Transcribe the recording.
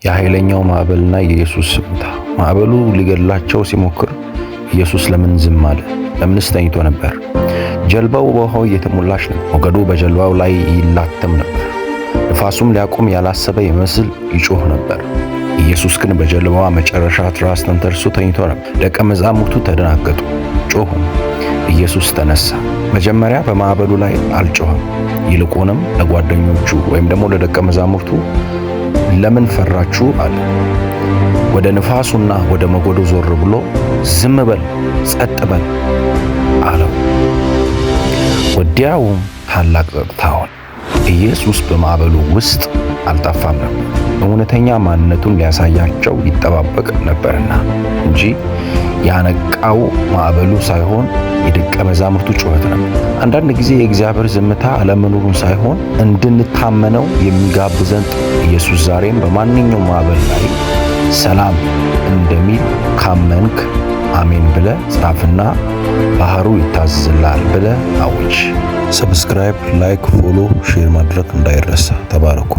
የኃይለኛው ማዕበልና የኢየሱስ ዝምታ። ማዕበሉ ሊገድላቸው ሲሞክር ኢየሱስ ለምን ዝም አለ? ለምንስ ተኝቶ ነበር? ጀልባው በውሃው እየተሞላች ነው። ሞገዱ በጀልባው ላይ ይላተም ነበር። ንፋሱም ሊያቆም ያላሰበ ይመስል ይጮህ ነበር። ኢየሱስ ግን በጀልባዋ መጨረሻ ትራስ ተንተርሶ ተኝቶ ነበር። ደቀ መዛሙርቱ ተደናገጡ፣ ጮኹ። ኢየሱስ ተነሳ። መጀመሪያ በማዕበሉ ላይ አልጮኸም። ይልቁንም ለጓደኞቹ ወይም ደግሞ ለደቀ መዛሙርቱ ለምን ፈራችሁ አለ። ወደ ንፋሱና ወደ ሞገዱ ዞር ብሎ ዝም በል፣ ጸጥ በል አለው። ወዲያውም ታላቅ ጸጥታ ሆነ። ኢየሱስ በማዕበሉ ውስጥ አልጠፋም ነበር። እውነተኛ ማንነቱን ሊያሳያቸው ይጠባበቅ ነበርና እንጂ ያነቃው ማዕበሉ ሳይሆን የደቀ መዛሙርቱ ጩኸት ነበር። አንዳንድ ጊዜ የእግዚአብሔር ዝምታ አለመኖሩን ሳይሆን እንድንታመነው የሚጋብዘን ኢየሱስ ዛሬም በማንኛውም ማዕበል ላይ ሰላም እንደሚል ካመንክ አሜን ብለ ጻፍና ባህሩ ይታዘዝልሃል ብለ አውጅ። ሰብስክራይብ፣ ላይክ፣ ፎሎ፣ ሼር ማድረግ እንዳይረሳ። ተባረኩ።